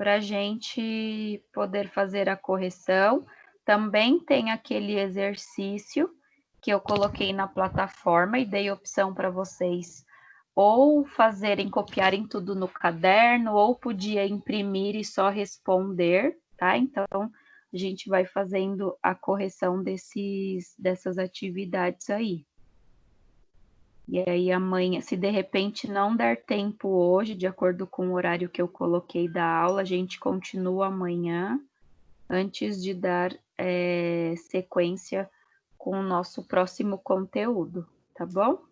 para a gente poder fazer a correção. Também tem aquele exercício que eu coloquei na plataforma e dei opção para vocês ou fazerem, copiarem tudo no caderno, ou podia imprimir e só responder, tá? Então, a gente vai fazendo a correção dessas atividades aí. E aí amanhã, se de repente não der tempo hoje, de acordo com o horário que eu coloquei da aula, a gente continua amanhã, antes de dar sequência com o nosso próximo conteúdo, tá bom?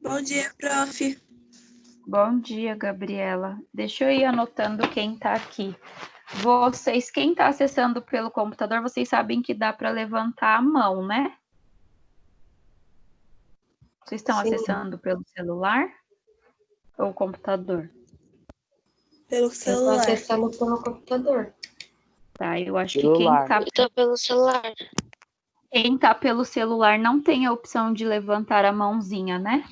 Bom dia, prof. Bom dia, Gabriela. Deixa eu ir anotando quem está aqui. Vocês, quem está acessando pelo computador, vocês sabem que dá para levantar a mão, né? Vocês estão acessando pelo celular ou computador? Pelo celular. Eu estou acessando pelo computador. Tá, eu acho Celular. que quem está pelo celular. Quem está pelo celular não tem a opção de levantar a mãozinha, né?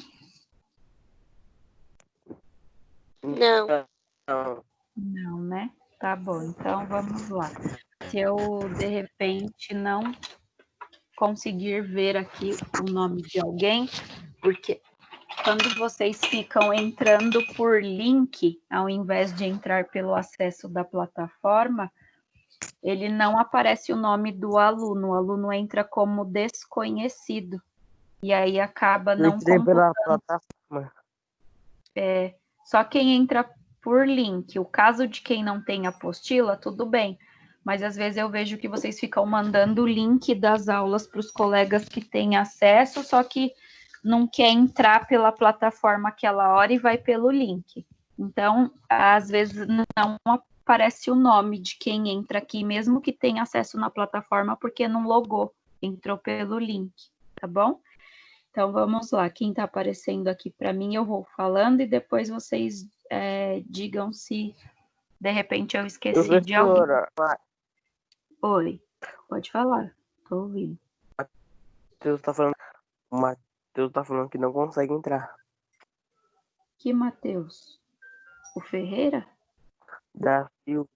Não. Não, né? Tá bom, então vamos lá. Se eu, de repente, não conseguir ver aqui o nome de alguém, porque quando vocês ficam entrando por link, ao invés de entrar pelo acesso da plataforma, ele não aparece o nome do aluno. O aluno entra como desconhecido. E aí acaba Eu não entrei pela computando. plataforma. Só quem entra por link. O caso de quem não tem apostila, tudo bem. Mas às vezes eu vejo que vocês ficam mandando o link das aulas para os colegas que têm acesso, só que não quer entrar pela plataforma aquela hora e vai pelo link. Então, às vezes não aparece o nome de quem entra aqui, mesmo que tenha acesso na plataforma, porque não logou, entrou pelo link, tá bom? Então, vamos lá. Quem está aparecendo aqui para mim, eu vou falando e depois vocês digam se, de repente, eu esqueci de alguém. Professora, Oi, pode falar. Estou ouvindo. O Matheus tá falando que não consegue entrar. Que Matheus? O Ferreira? Da Silva.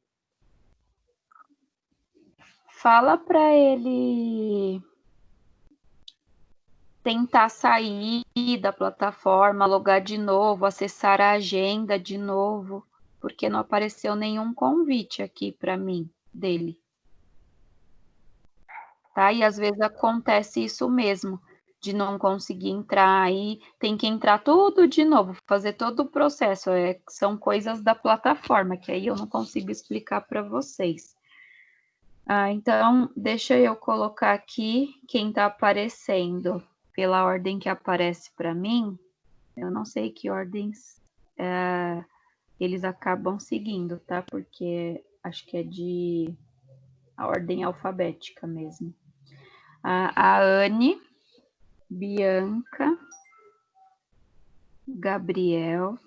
Fala para ele tentar sair da plataforma, logar de novo, acessar a agenda de novo, porque não apareceu nenhum convite aqui para mim dele. Tá? E às vezes acontece isso mesmo, de não conseguir entrar, aí tem que entrar tudo de novo, fazer todo o processo. São coisas da plataforma, que aí eu não consigo explicar para vocês. Então, deixa eu colocar aqui quem está aparecendo pela ordem que aparece para mim. Eu não sei que ordens eles acabam seguindo, tá? Porque acho que é a ordem alfabética mesmo. A Anne, Bianca, Gabriel,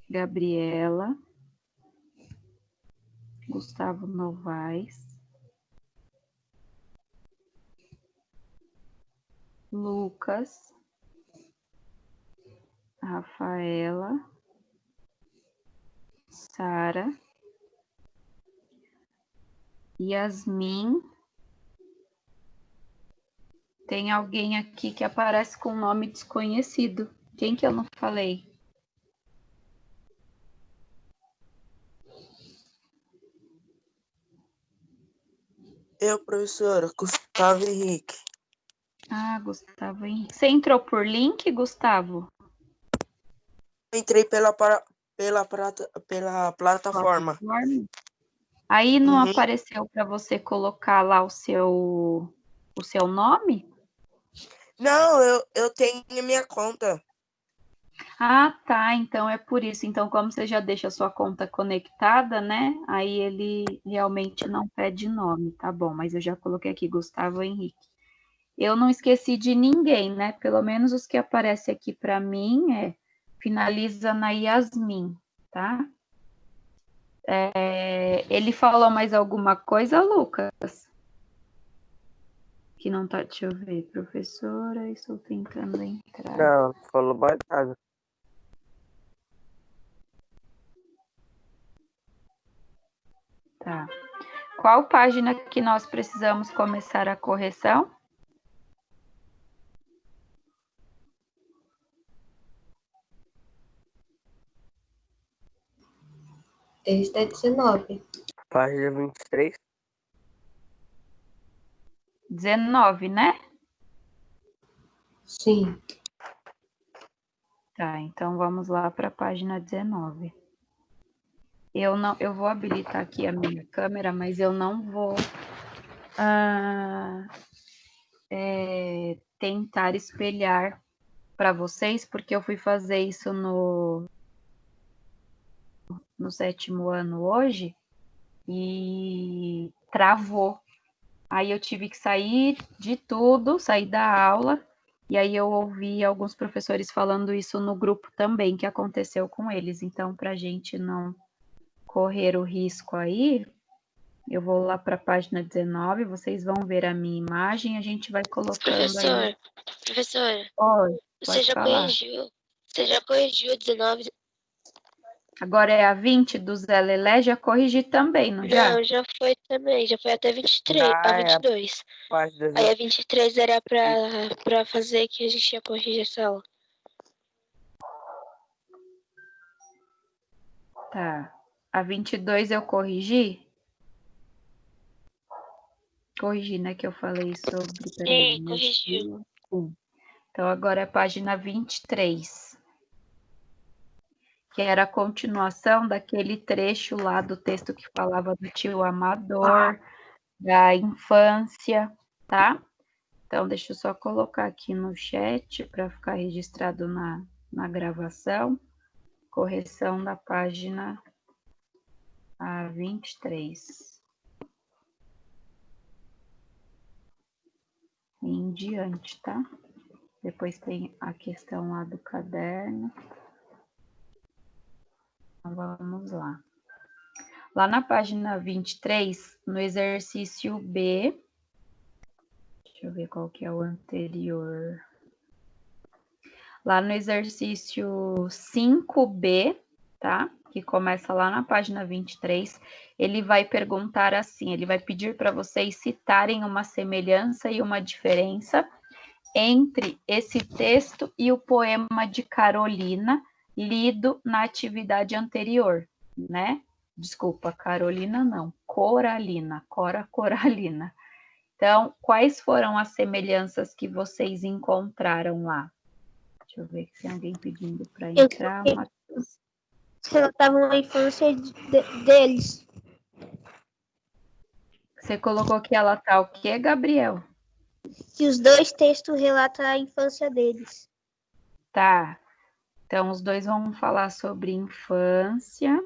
Gabriela, Gustavo Novaes, Lucas, Rafaela, Sara, Yasmin. Tem alguém aqui que aparece com nome desconhecido. Quem que eu não falei? Eu, professora, Gustavo Henrique. Gustavo Henrique. Você entrou por link, Gustavo? Entrei pela plataforma. Aí não apareceu para você colocar lá o seu nome? Não, eu tenho minha conta. Tá. Então é por isso. Então, como você já deixa a sua conta conectada, né? Aí ele realmente não pede nome, tá bom? Mas eu já coloquei aqui, Gustavo Henrique. Eu não esqueci de ninguém, né? Pelo menos os que aparecem aqui para mim finaliza na Yasmin, tá? Ele falou mais alguma coisa, Lucas? Que não tá, deixa eu ver, professora, estou tentando entrar. Não, falou mais nada. Tá. Qual página que nós precisamos começar a correção? Desde a 19. Página 23. 19, né? Sim. Tá, então vamos lá para a página 19. Eu vou habilitar aqui a minha câmera, mas eu não vou tentar espelhar para vocês, porque eu fui fazer isso no 7º ano hoje e travou. Aí eu tive que sair de tudo, sair da aula, e aí eu ouvi alguns professores falando isso no grupo também, que aconteceu com eles. Então, para a gente não correr o risco aí, eu vou lá para a página 19, vocês vão ver a minha imagem, a gente vai colocando aí. Professor, Oi, você pode já falar. corrigiu 19? Agora é a 20 do Zé Lelé, já corrigi também, não já? Não, já foi também, já foi até 23, Já a é 22. Página Aí a 20. 23 era pra fazer que a gente ia corrigir essa aula. Tá. A 22 eu corrigi? Corrigi, né, que eu falei sobre... Peraí, Sim, corrigiu. Então, agora é a página 23, que era a continuação daquele trecho lá do texto que falava do tio Amador, da infância, tá? Então, deixa eu só colocar aqui no chat para ficar registrado na gravação. Correção da página 23. Em diante, tá? Depois tem a questão lá do caderno. Então, vamos lá. Lá na página 23, no exercício B, deixa eu ver qual que é o anterior. Lá no exercício 5B, tá? Que começa lá na página 23, ele vai perguntar assim, ele vai pedir para vocês citarem uma semelhança e uma diferença entre esse texto e o poema de Carolina, lido na atividade anterior, né? Desculpa, Carolina não, Coralina, Coralina. Então, quais foram as semelhanças que vocês encontraram lá? Deixa eu ver se tem alguém pedindo para entrar. Relatavam a infância deles. Você colocou que ela tá o quê, Gabriel? Que os dois textos relatam a infância deles. Tá. Então, os dois vão falar sobre infância.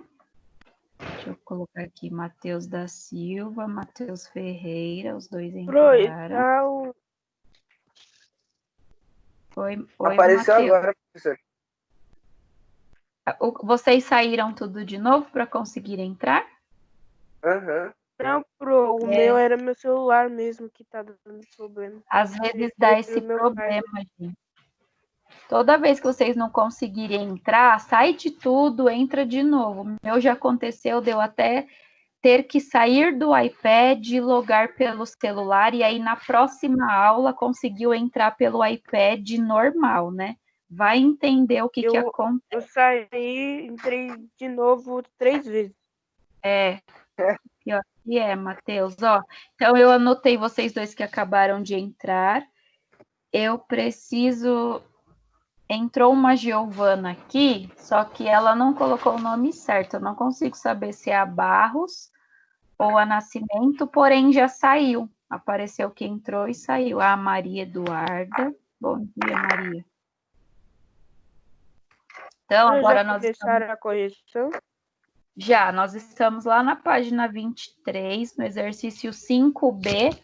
Deixa eu colocar aqui Matheus da Silva, Matheus Ferreira, os dois entraram. Oi, Apareceu Matheus. agora, professor. Vocês saíram tudo de novo para conseguir entrar? Aham. Não, o meu era meu celular mesmo que tá dando problema. Às vezes dá esse problema, gente. Toda vez que vocês não conseguirem entrar, sai de tudo, entra de novo. O meu já aconteceu, deu até ter que sair do iPad e logar pelo celular, e aí na próxima aula conseguiu entrar pelo iPad normal, né? Vai entender o que acontece. Eu saí, entrei de novo 3 vezes. Pior que Matheus. Ó, então eu anotei vocês dois que acabaram de entrar. Eu preciso... Entrou uma Giovana aqui, só que ela não colocou o nome certo. Eu não consigo saber se é a Barros ou a Nascimento, porém já saiu. Apareceu que entrou e saiu. A Maria Eduarda. Bom dia, Maria. Então, agora nós estamos... a correção? Já, nós estamos lá na página 23, no exercício 5B,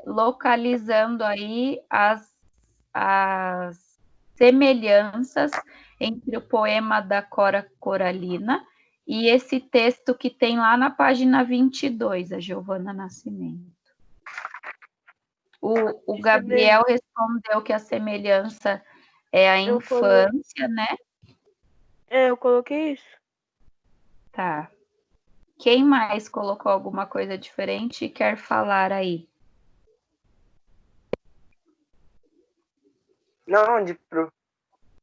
localizando aí as semelhanças entre o poema da Cora Coralina e esse texto que tem lá na página 22, a Giovana Nascimento. O Gabriel respondeu que a semelhança é a infância, né? Eu coloquei isso. Tá. Quem mais colocou alguma coisa diferente e quer falar aí? Não, onde pro.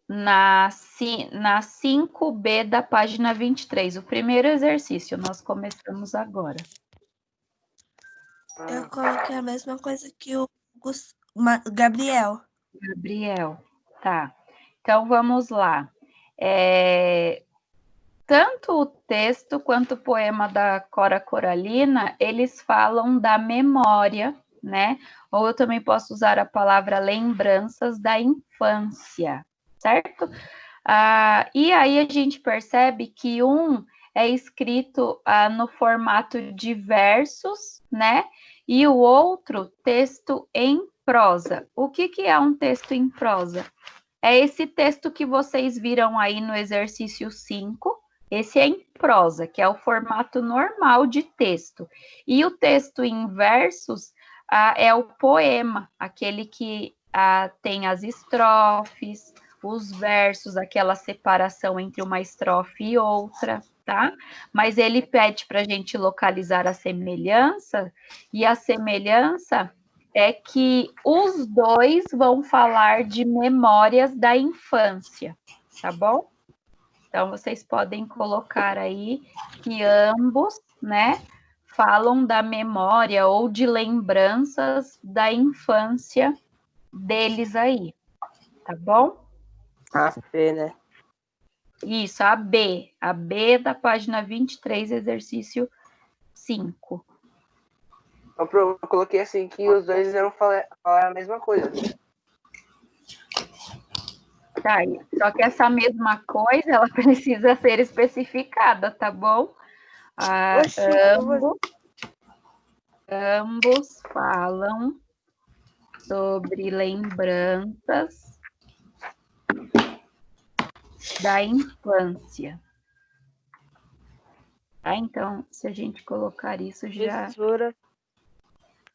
Na 5B da página 23, o primeiro exercício, nós começamos agora. Eu coloquei a mesma coisa que o Gabriel. Gabriel, tá. Então, vamos lá. Tanto o texto quanto o poema da Cora Coralina, eles falam da memória, né? Ou eu também posso usar a palavra lembranças da infância, certo? E aí a gente percebe que um é escrito no formato de versos, né? E o outro, texto em prosa. O que é um texto em prosa? É esse texto que vocês viram aí no exercício 5, esse é em prosa, que é o formato normal de texto. E o texto em versos é o poema, aquele que tem as estrofes, os versos, aquela separação entre uma estrofe e outra, tá? Mas ele pede para a gente localizar a semelhança, e a semelhança é que os dois vão falar de memórias da infância, tá bom? Então, vocês podem colocar aí que ambos, né, falam da memória ou de lembranças da infância deles aí, tá bom? A Fê, né? Isso, a B da página 23, exercício 5. Eu coloquei assim que os dois iam falar a mesma coisa. Tá, só que essa mesma coisa, ela precisa ser especificada, tá bom? Oxi, Ambos falam sobre lembranças da infância. Tá? Então, se a gente colocar isso já professora,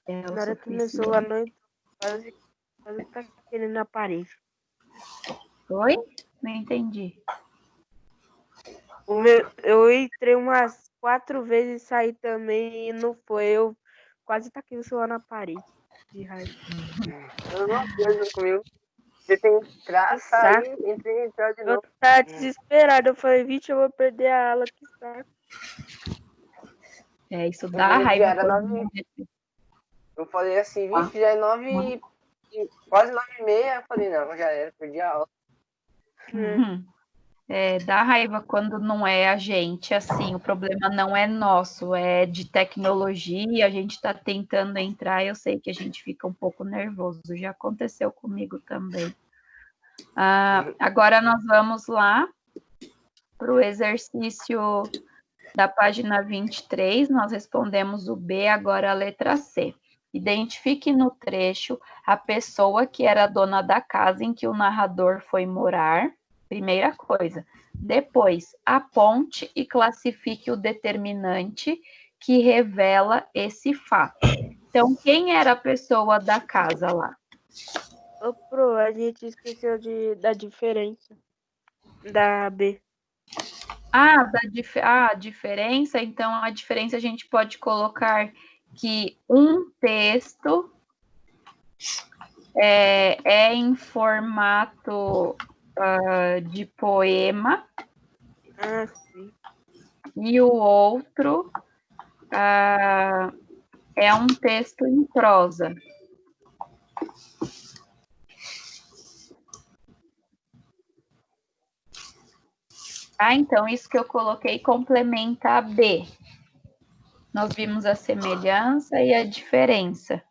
é o na hora que começou suficiente. a noite, quase tá querendo na parede. Oi? Não entendi. Eu entrei umas 4 vezes e saí também e não foi. Eu quase taquei o celular na parede. De raiva. Eu não coisa comigo. Você tem que entrar, sair, entrar de Eu novo. tava desesperado. Eu falei, vixe, eu vou perder a aula. Que saco. Isso dá Já raiva. era 9. Eu falei assim, vixe, já é 9, quase 9h30. Eu falei, não, já era, perdi a aula. Dá raiva quando não é a gente, assim, o problema não é nosso, é de tecnologia, a gente está tentando entrar, eu sei que a gente fica um pouco nervoso, já aconteceu comigo também. Agora nós vamos lá para o exercício da página 23, nós respondemos o B, agora a letra C. Identifique no trecho a pessoa que era dona da casa em que o narrador foi morar. Primeira coisa. Depois, aponte e classifique o determinante que revela esse fato. Então, quem era a pessoa da casa lá? Ô, Pro, a gente esqueceu da diferença da B. A diferença, então a diferença a gente pode colocar que um texto é em formato de poema Sim. e o outro é um texto em prosa. Então, isso que eu coloquei complementa a B. Nós vimos a semelhança e a diferença.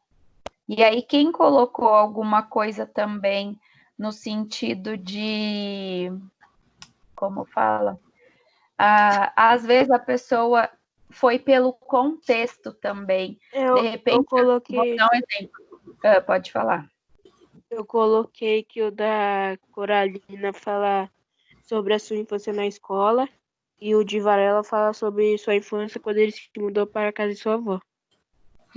E aí, quem colocou alguma coisa também no sentido de... Como fala? Às vezes a pessoa foi pelo contexto também. De repente, Eu coloquei... vou dar um exemplo. Pode falar. Eu coloquei que o da Coralina fala sobre a sua infância na escola e o de Varela fala sobre sua infância quando ele se mudou para a casa de sua avó.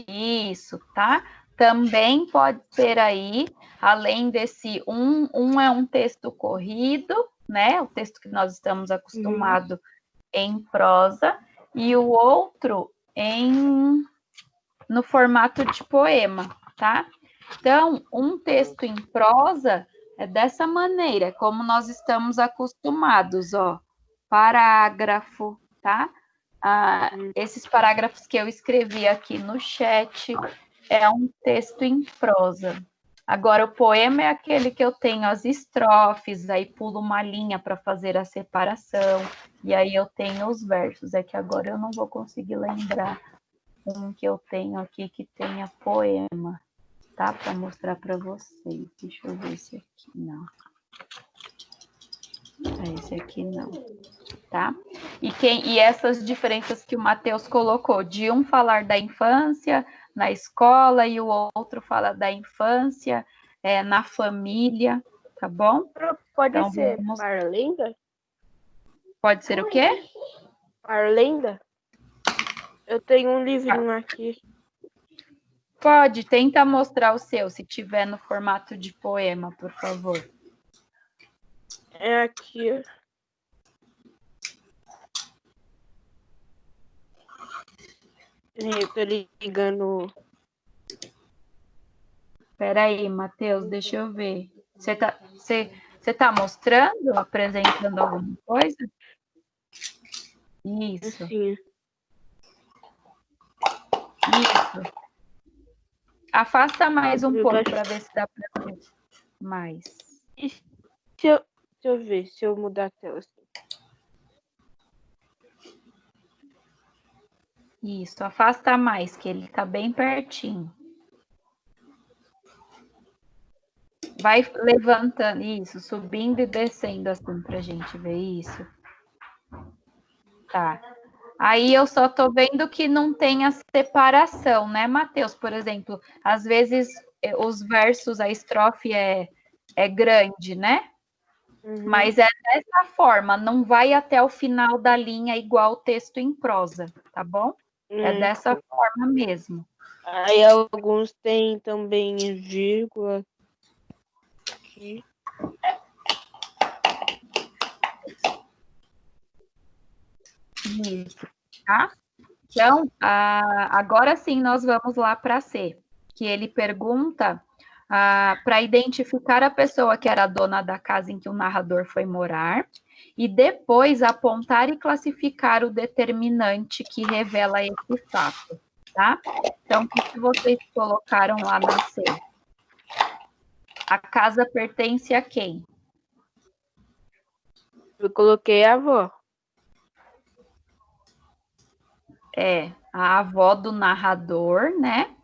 Isso, tá? Também pode ser aí, além desse um é um texto corrido, né? O texto que nós estamos acostumados em prosa, e o outro no formato de poema, tá? Então, um texto em prosa é dessa maneira, como nós estamos acostumados, ó. Parágrafo, tá? Esses parágrafos que eu escrevi aqui no chat é um texto em prosa. Agora, o poema é aquele que eu tenho as estrofes, aí pulo uma linha para fazer a separação, e aí eu tenho os versos. É que agora eu não vou conseguir lembrar um que eu tenho aqui que tenha poema, tá? Para mostrar para vocês. Deixa eu ver esse aqui, não. Esse aqui não, tá? E essas diferenças que o Matheus colocou, de um falar da infância na escola e o outro fala da infância na família, tá bom? Pode Então, ser vamos... Parlenda? Pode ser o quê? Parlenda? Eu tenho um livrinho aqui. Pode, tenta mostrar o seu, se tiver no formato de poema, por favor. É aqui. Eu tô ligando. Peraí, Matheus, deixa eu ver. Você tá mostrando, apresentando alguma coisa? Isso. Sim. Isso. Afasta mais um pouco para ver se dá para ver mais. Deixa eu ver se eu mudar a tela. Isso, afasta mais, que ele tá bem pertinho. Vai levantando, isso, subindo e descendo assim pra gente ver isso. Tá. Aí eu só tô vendo que não tem a separação, né, Matheus? Por exemplo, às vezes os versos, a estrofe é grande, né? Uhum. Mas é dessa forma, não vai até o final da linha igual o texto em prosa, tá bom? É dessa forma mesmo. Aí alguns tem também vírgula. Aqui. Isso, tá? Então, agora sim nós vamos lá para C, que ele pergunta para identificar a pessoa que era a dona da casa em que o narrador foi morar e depois apontar e classificar o determinante que revela esse fato, tá? Então, o que vocês colocaram lá na C? A casa pertence a quem? Eu coloquei a avó. É, a avó do narrador, né?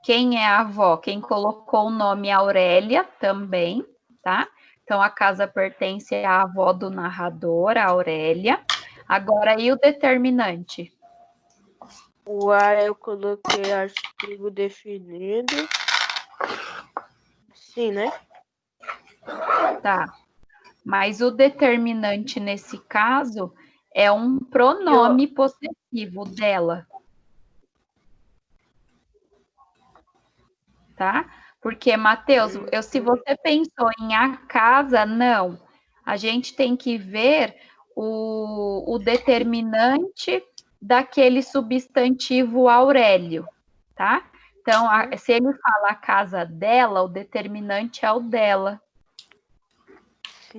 Quem é a avó? Quem colocou o nome Aurélia também, tá? Então, a casa pertence à avó do narrador, a Aurélia. Agora, e o determinante? O A eu coloquei artigo definido. Sim, né? Tá. Mas o determinante, nesse caso, é um pronome possessivo dela. Tá? Porque, Matheus, se você pensou em a casa, não. A gente tem que ver o determinante daquele substantivo Aurélio, tá? Então, se ele fala a casa dela, o determinante é o dela,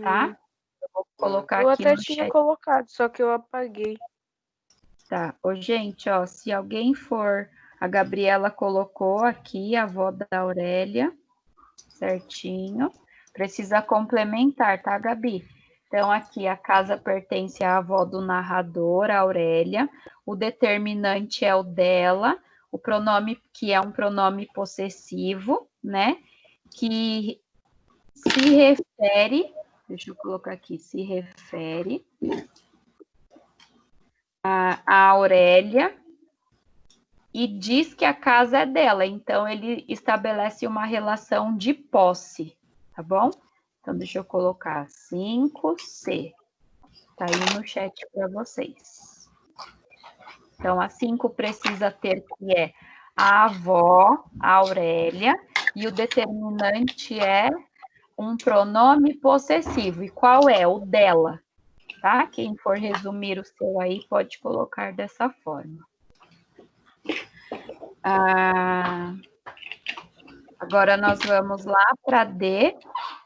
tá? Eu vou colocar eu aqui até no tinha chat. colocado, só que eu apaguei. Tá. Ô, gente, ó, se alguém for... A Gabriela colocou aqui, a avó da Aurélia, certinho. Precisa complementar, tá, Gabi? Então, aqui, a casa pertence à avó do narrador, a Aurélia. O determinante é o dela. O pronome, que é um pronome possessivo, né? Que se refere... Deixa eu colocar aqui. Se refere a Aurélia e diz que a casa é dela, então ele estabelece uma relação de posse, tá bom? Então, deixa eu colocar 5C. Tá aí no chat para vocês. Então, a 5 precisa ter que é a avó, a Aurélia, e o determinante é um pronome possessivo. E qual é? O dela, tá? Quem for resumir o seu aí pode colocar dessa forma. Agora nós vamos lá para D,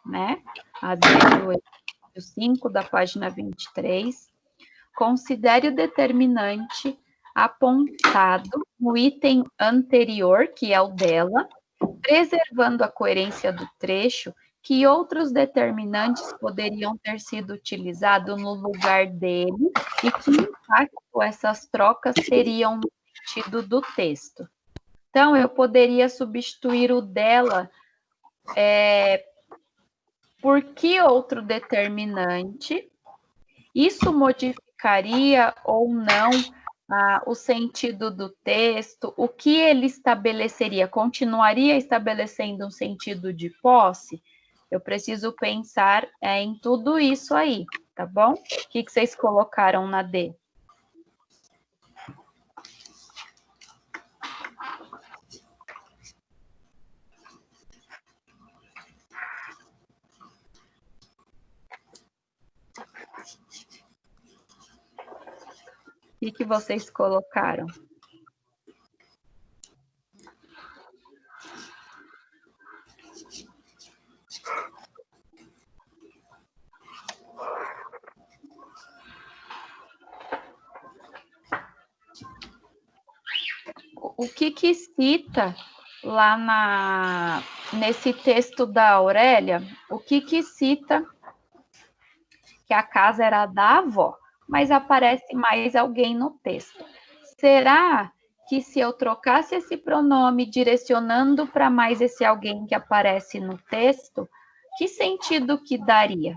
né? A D do exercício 5 da página 23. Considere o determinante apontado no item anterior, que é o dela, preservando a coerência do trecho, que outros determinantes poderiam ter sido utilizados no lugar dele e que impacto essas trocas teriam no sentido do texto. Então, eu poderia substituir o dela por que outro determinante? Isso modificaria ou não o sentido do texto? O que ele estabeleceria? Continuaria estabelecendo um sentido de posse? Eu preciso pensar em tudo isso aí, tá bom? O que vocês colocaram na D? O que vocês colocaram? O que cita lá nesse texto da Aurélia, o que cita que a casa era da avó, mas aparece mais alguém no texto. Será que se eu trocasse esse pronome direcionando para mais esse alguém que aparece no texto, que sentido que daria?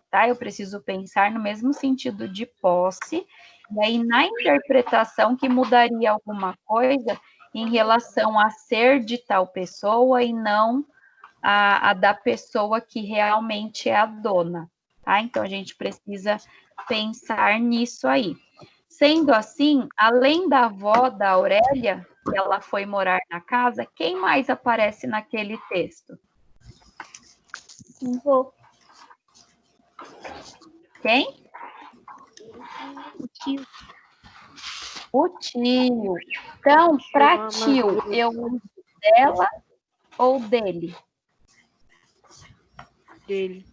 Tá? Eu preciso pensar no mesmo sentido de posse, e aí na interpretação que mudaria alguma coisa em relação a ser de tal pessoa e não a da pessoa que realmente é a dona. Tá? Então, a gente precisa pensar nisso aí. Sendo assim, além da avó da Aurélia, que ela foi morar na casa, quem mais aparece naquele texto? Vou. Quem? O tio. O tio. Então, para tio, eu uso dela ou dele? Dele.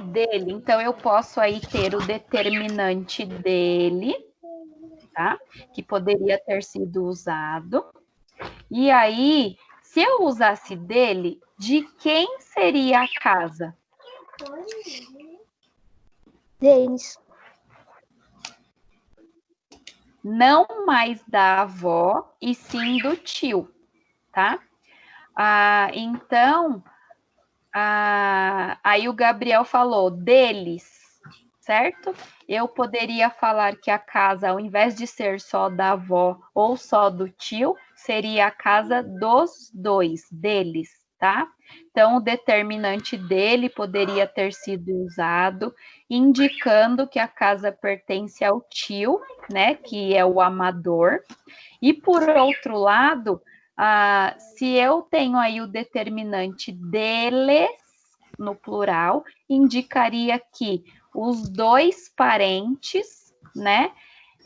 Dele. Então, eu posso aí ter o determinante dele, tá? Que poderia ter sido usado. E aí, se eu usasse dele, de quem seria a casa? Deles. Não mais da avó, e sim do tio, tá? Então, aí o Gabriel falou deles, certo? Eu poderia falar que a casa, ao invés de ser só da avó ou só do tio, seria a casa dos dois, deles, tá? Então, o determinante dele poderia ter sido usado, indicando que a casa pertence ao tio, né? Que é o amador. E, por outro lado, se eu tenho aí o determinante deles, no plural, indicaria que os dois parentes, né,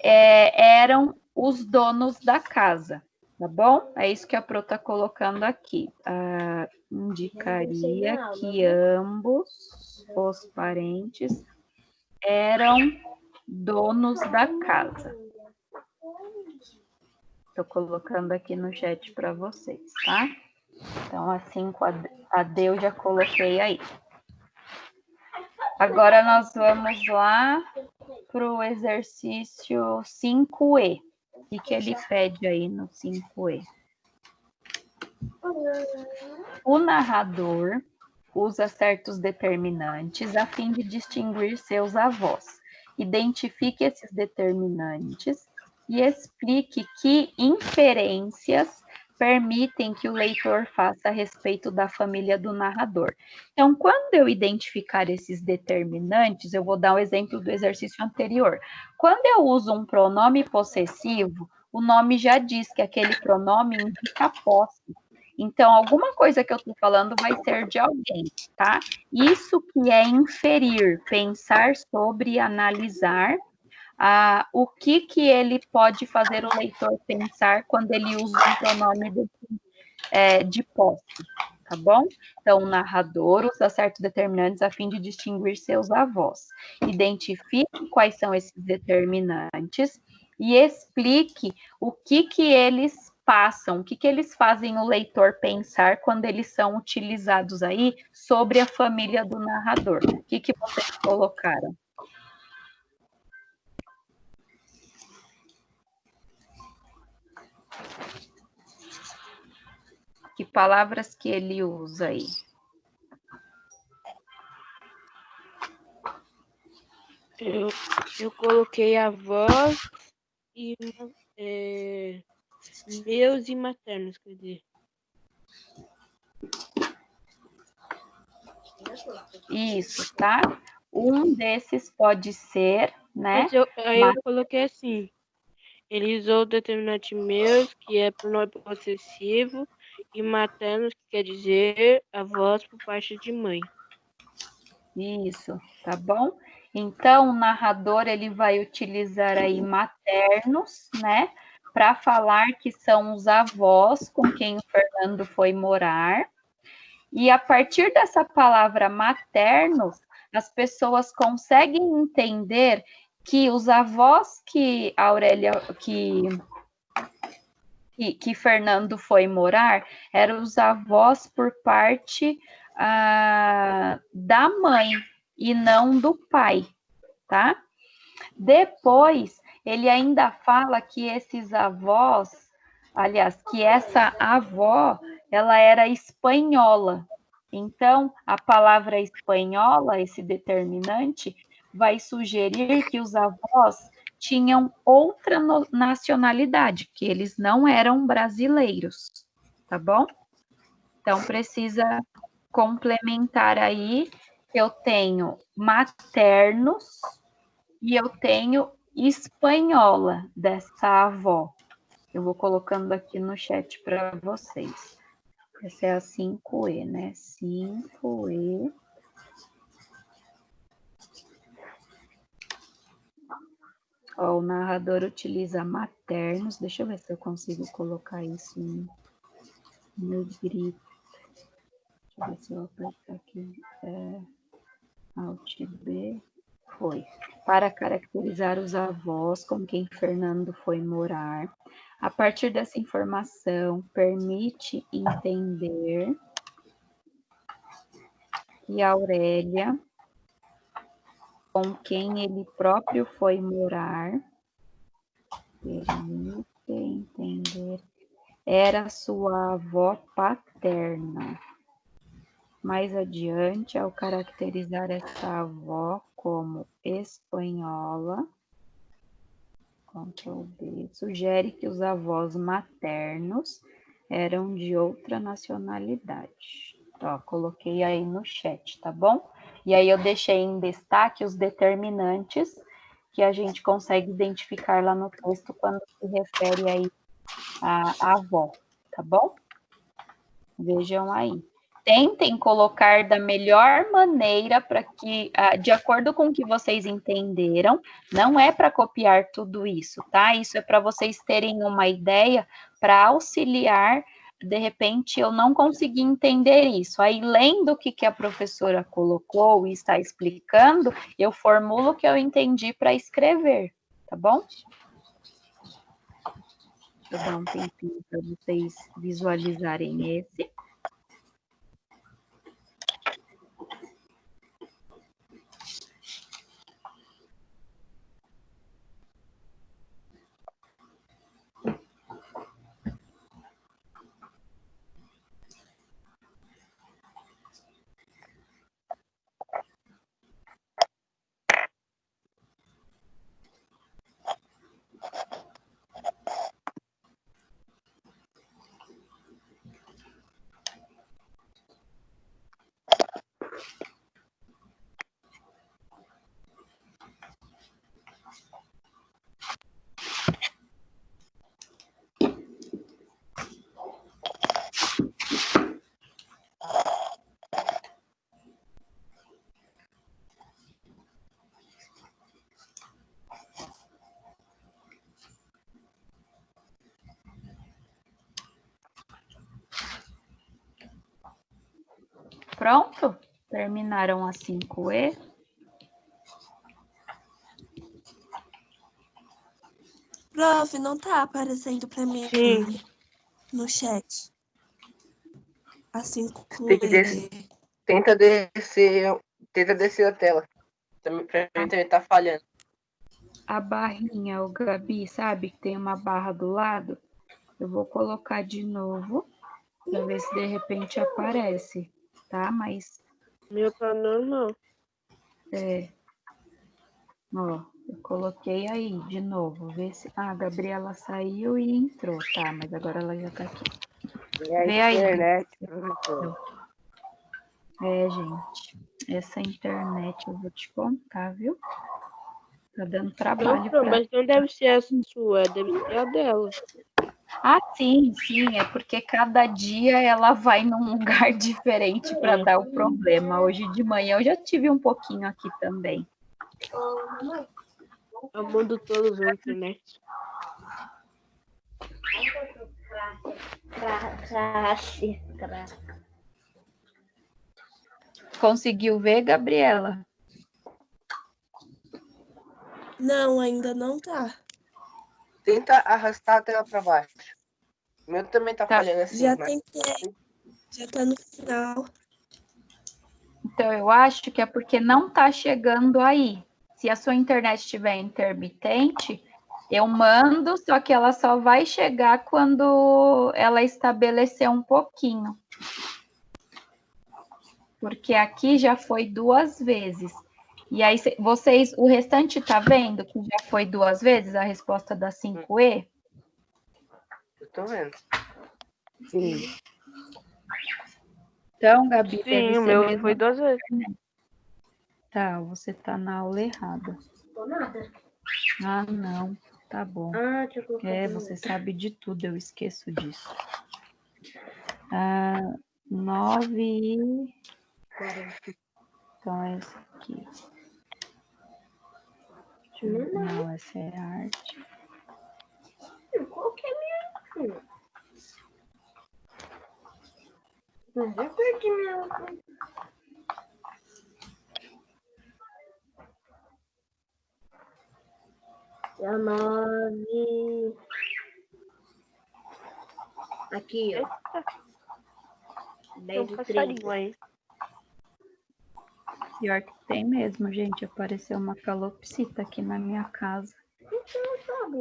eram os donos da casa, tá bom? É isso que a Pro está colocando aqui. Indicaria que ambos os parentes eram donos da casa. Estou colocando aqui no chat para vocês, tá? Então, assim, com a D eu já coloquei aí. Agora, nós vamos lá para o exercício 5E. O que ele pede aí no 5E? O narrador usa certos determinantes a fim de distinguir seus avós. Identifique esses determinantes e explique que inferências permitem que o leitor faça a respeito da família do narrador. Então, quando eu identificar esses determinantes, eu vou dar um exemplo do exercício anterior. Quando eu uso um pronome possessivo, o nome já diz que aquele pronome indica posse. Então, alguma coisa que eu estou falando vai ser de alguém, tá? Isso que é inferir, pensar sobre, analisar, o que ele pode fazer o leitor pensar quando ele usa um pronome de posse, tá bom? Então, o narrador usa certos determinantes a fim de distinguir seus avós. Identifique quais são esses determinantes e explique o que eles passam, o que eles fazem o leitor pensar quando eles são utilizados aí sobre a família do narrador. O que vocês colocaram? Que palavras que ele usa aí? Eu coloquei avós e meus e maternos, quer dizer. Isso, tá? Um desses pode ser, né? Mas aí eu coloquei assim. Ele usou o determinante meus, que é pronome possessivo, e maternos, que quer dizer avós por parte de mãe. Isso, tá bom? Então, o narrador ele vai utilizar aí maternos, né? Para falar que são os avós com quem o Fernando foi morar. E a partir dessa palavra maternos, as pessoas conseguem entender que os avós que a Aurélia, que Fernando foi morar, eram os avós por parte da mãe e não do pai, tá? Depois, ele ainda fala que esses avós, aliás, que essa avó, ela era espanhola. Então, a palavra espanhola, esse determinante, vai sugerir que os avós tinham outra nacionalidade, que eles não eram brasileiros, tá bom? Então, precisa complementar aí, eu tenho maternos e eu tenho espanhola dessa avó. Eu vou colocando aqui no chat para vocês. Essa é a 5E, né? 5E. Ó, o narrador utiliza maternos. Deixa eu ver se eu consigo colocar isso em negrito. Deixa eu ver se eu apertar aqui. Alt B. Foi. Para caracterizar os avós com quem Fernando foi morar. A partir dessa informação, permite entender que Aurélia, com quem ele próprio foi morar, permite entender, era sua avó paterna. Mais adiante, ao caracterizar essa avó como espanhola, Ctrl B, sugere que os avós maternos eram de outra nacionalidade. Ó, coloquei aí no chat, tá bom? E aí eu deixei em destaque os determinantes que a gente consegue identificar lá no texto quando se refere aí à avó, tá bom? Vejam aí. Tentem colocar da melhor maneira para que, de acordo com o que vocês entenderam, não é para copiar tudo isso, tá? Isso é para vocês terem uma ideia para auxiliar. De repente, eu não consegui entender isso. Aí, lendo o que a professora colocou e está explicando, eu formulo o que eu entendi para escrever, tá bom? Deixa eu dar um tempinho para vocês visualizarem esse. pronto? Terminaram a 5E? Prof, não tá aparecendo pra mim Sim. no chat. Assim Tem que descer. Tenta descer a tela. Pra mim também tá falhando. A barrinha, o Gabi, sabe que tem uma barra do lado? Eu vou colocar de novo para ver se de repente aparece, tá? Mas Meu tá normal. ó, eu coloquei aí de novo, ver se a Gabriela saiu e entrou, tá? Mas agora ela já tá aqui. E a Vê aí. internet, professor. Gente, essa internet eu vou te contar, viu? Tá dando Não, trabalho Pro, pra... mas não deve ser a sua, deve ser a dela. Ah, sim, é porque cada dia ela vai num lugar diferente para dar o problema. Hoje de manhã eu já tive um pouquinho aqui também. É o mundo todo junto, né? Conseguiu ver, Gabriela? Não, ainda não tá. Tenta arrastar a tela pra baixo. O meu também tá falhando assim. Já mas... tentei. Já tá no final. Então, eu acho que é porque não tá chegando aí. Se a sua internet estiver intermitente, eu mando, só que ela só vai chegar quando ela estabelecer um pouquinho. Porque aqui já foi 2 vezes. E aí, vocês, o restante tá vendo que já foi 2 vezes a resposta da 5E? Eu tô vendo. Sim. Então, Gabi, deve Sim, ser o meu mesmo. foi 2 vezes. Tá, você tá na aula errada. Ah, não. Tá bom. Você sabe de tudo, eu esqueço disso. 9. Então, é essa aqui. Não, essa é arte. Qual que é a minha? Mas eu perdi minha. A 9. Aqui, ó. Tem um 10 e 30. passarinho aí. Pior que tem mesmo, gente. Apareceu uma calopsita aqui na minha casa.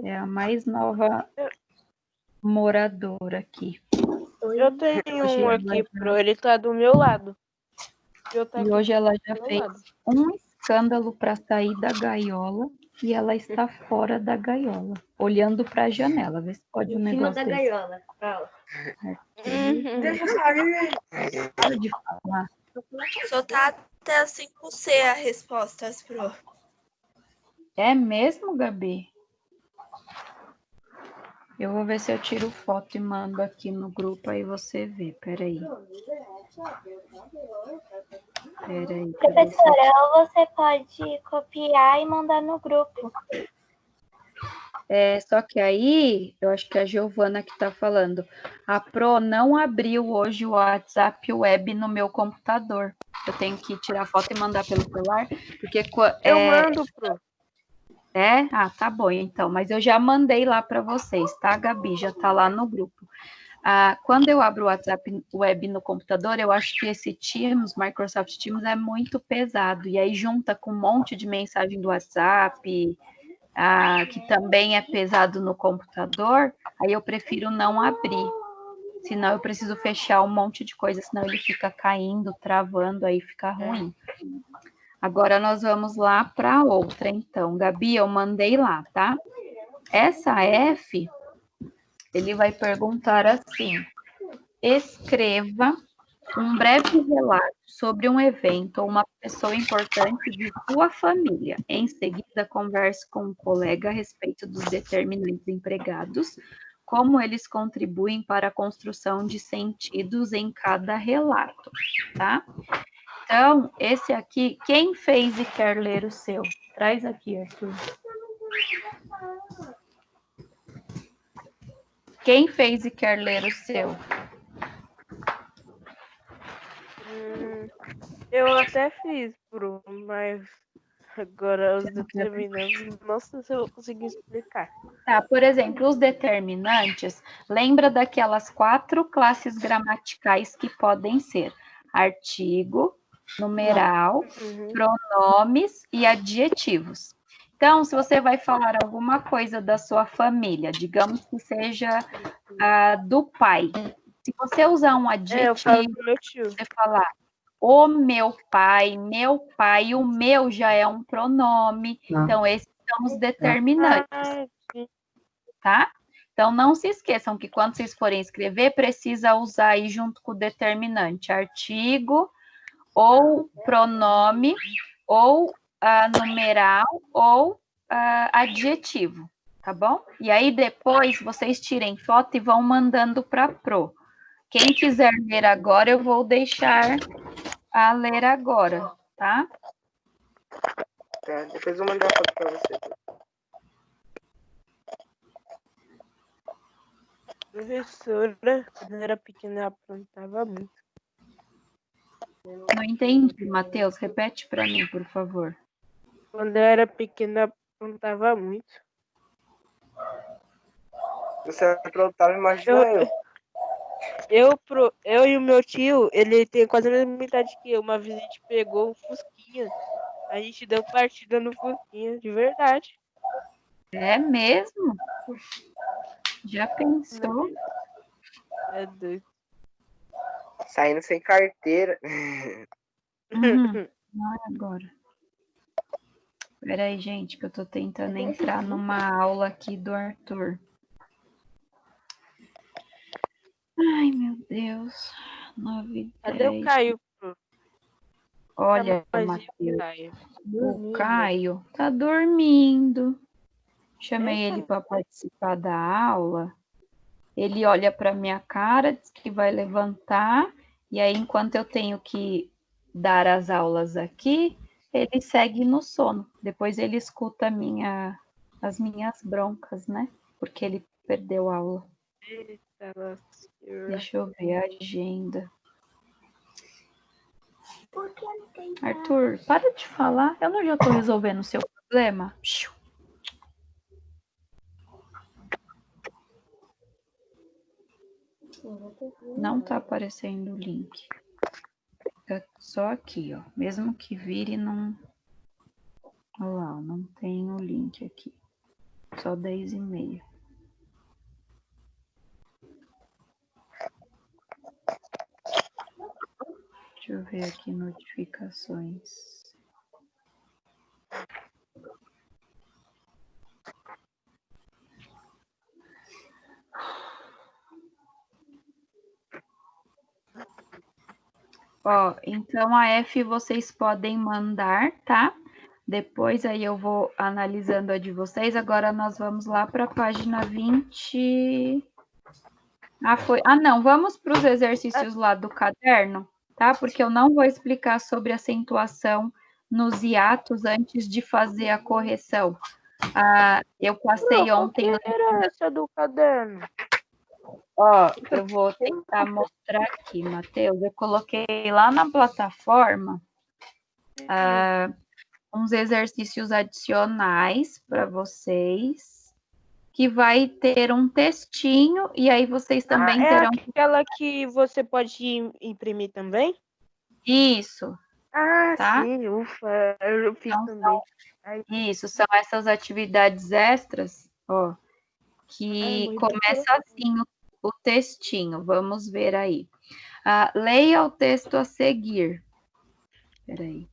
É a mais nova moradora aqui. Eu tenho Hoje um ela aqui, já- Pro, ele tá do meu lado. Eu tá E aqui hoje ela do já meu fez lado. um escândalo para sair da gaiola e ela está fora da gaiola, olhando para a janela. Vê se pode um Em cima negócio da desse. gaiola. Fala. Deixa eu sair. Para de falar. Só tá até a 5C a resposta, Pro. É mesmo, Gabi? Eu vou ver se eu tiro foto e mando aqui no grupo, aí você vê. Peraí. Professora, ou você pode copiar e mandar no grupo. Só que aí, eu acho que é a Giovana que está falando. A Pro não abriu hoje o WhatsApp Web no meu computador. Eu tenho que tirar foto e mandar pelo celular, porque Eu mando, Pro. Ah, tá bom, então. Mas eu já mandei lá para vocês, tá, Gabi? Já tá lá no grupo. Quando eu abro o WhatsApp Web no computador, eu acho que esse Teams, Microsoft Teams, é muito pesado. E aí junta com um monte de mensagem do WhatsApp, que também é pesado no computador, aí eu prefiro não abrir. Senão eu preciso fechar um monte de coisa, senão ele fica caindo, travando, aí fica ruim. Agora nós vamos lá para outra, então. Gabi, eu mandei lá, tá? Essa F, ele vai perguntar assim: escreva um breve relato sobre um evento ou uma pessoa importante de sua família. Em seguida, converse com um colega a respeito dos determinantes empregados, como eles contribuem para a construção de sentidos em cada relato, tá? Então, esse aqui, quem fez e quer ler o seu? Traz aqui, Arthur. Quem fez e quer ler o seu? Eu até fiz, Bruno, mas agora os determinantes, não sei se eu vou conseguir explicar. Tá, por exemplo, os determinantes, lembra daquelas 4 classes gramaticais que podem ser artigo, numeral, pronomes e adjetivos. Então, se você vai falar alguma coisa da sua família, digamos que seja do pai, se você usar um Eu falo adjetivo, pro meu tio. você falar o meu pai, o meu já é um pronome, então esses são os determinantes. Sim. Tá? Então, não se esqueçam que quando vocês forem escrever, precisa usar aí junto com o determinante artigo, ou pronome, ou numeral, ou adjetivo, tá bom? E aí, depois, vocês tirem foto e vão mandando para a Pro. Quem quiser ler agora, eu vou deixar a ler agora, tá? Tá, depois eu vou mandar a foto pra você. Professora, quando eu era pequena, eu aprontava muito. Não entendi, Matheus. Repete para mim, por favor. Quando eu era pequena, eu aprontava muito. Você aprontava, imagina eu. Eu e o meu tio, ele tem quase a mesma idade que eu. Uma vez a gente pegou um Fusquinha. A gente deu partida no Fusquinha, de verdade. É mesmo? Já pensou? É doido. Saindo sem carteira. Não é agora. Peraí, gente, que eu tô tentando entrar numa aula aqui do Arthur. Ai, meu Deus. 9 Cadê o 10. Caio? Olha, Matheus, o Caio tá dormindo. Chamei ele para participar da aula. Ele olha para minha cara, diz que vai levantar, e aí, enquanto eu tenho que dar as aulas aqui, ele segue no sono. Depois ele escuta as minhas broncas, né? Porque ele perdeu a aula. Eita, lasqueira. Deixa eu ver a agenda. Arthur, para de falar. Eu não já estou resolvendo o seu problema. Não está aparecendo o link. Fica só aqui, ó. Mesmo que vire, não... Olha lá, não tem o link aqui. Só 10h30. Deixa eu ver aqui notificações. Ó, então a F vocês podem mandar, tá? Depois aí eu vou analisando a de vocês. Agora nós vamos lá para a página 20. Não, vamos para os exercícios lá do caderno, tá? Porque eu não vou explicar sobre acentuação nos hiatos antes de fazer a correção. Eu passei ontem. Qual que era essa do caderno? Ó, eu vou tentar mostrar aqui, Matheus. Eu coloquei lá na plataforma uns exercícios adicionais para vocês, que vai ter um textinho, e aí vocês também terão... É aquela que você pode imprimir também? Isso. Tá? Sim, ufa, eu fiz então, também. Isso, são essas atividades extras, ó, que começa assim o textinho. Vamos ver aí. Leia o texto a seguir. Peraí.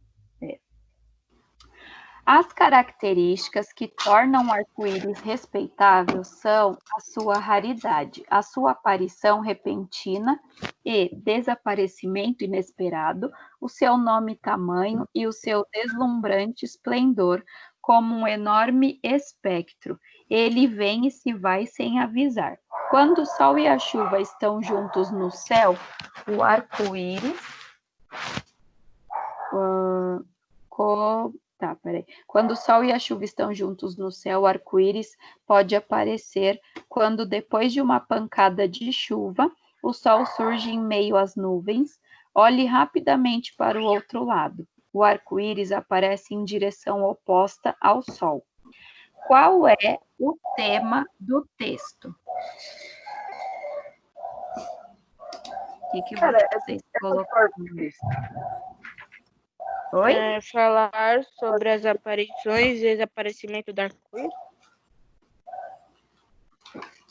As características que tornam o arco-íris respeitável são a sua raridade, a sua aparição repentina e desaparecimento inesperado, o seu nome e tamanho e o seu deslumbrante esplendor, como um enorme espectro. Ele vem e se vai sem avisar. Quando o sol e a chuva estão juntos no céu, o arco-íris... Quando o sol e a chuva estão juntos no céu, o arco-íris pode aparecer quando, depois de uma pancada de chuva, o sol surge em meio às nuvens, Olhe rapidamente para o outro lado. O arco-íris aparece em direção oposta ao sol. Qual é o tema do texto? O que Cara, vocês essa colocaram? parte. Oi? Falar sobre as aparições e desaparecimento da arco-íris.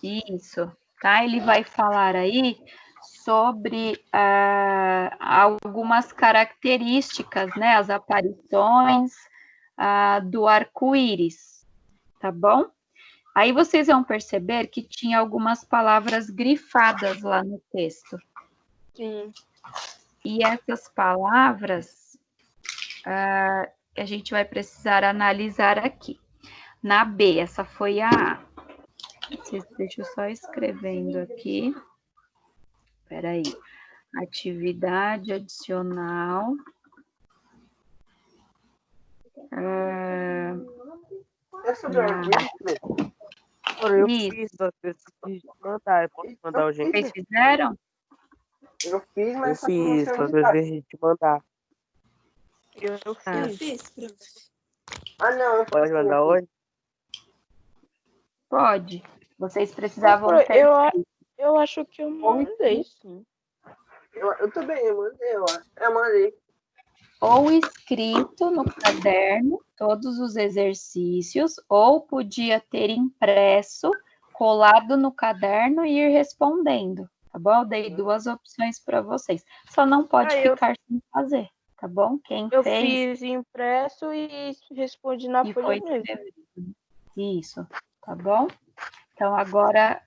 Isso, tá? Ele vai falar aí sobre algumas características, né? As aparições do arco-íris, tá bom? Aí vocês vão perceber que tinha algumas palavras grifadas lá no texto. Sim. E essas palavras a gente vai precisar analisar aqui. Na B, essa foi a A. Deixa eu só escrevendo aqui. Espera aí. Atividade adicional. É sobre o arco-íris? Eu Isso. fiz, só que eu esqueci de mandar. Eu posso mandar o gente? Vocês fizeram? Eu fiz, Eu mas só que não fiz, sei só onde que eu tá. esqueci de mandar. Eu Eu fiz. fiz, prof. Ah, não. Eu Pode fiz mandar aqui. hoje? Pode. Vocês precisavam ter. Eu acho que eu mandei, sim. Eu também, eu mandei, eu acho. Eu mandei. Ou escrito no caderno todos os exercícios, ou podia ter impresso, colado no caderno e ir respondendo, tá bom? Eu dei duas opções para vocês. Só não pode ficar sem fazer, tá bom? Quem Eu fez fiz impresso e respondi na e folha foi mesmo. escrevido. Isso, tá bom? Então, agora,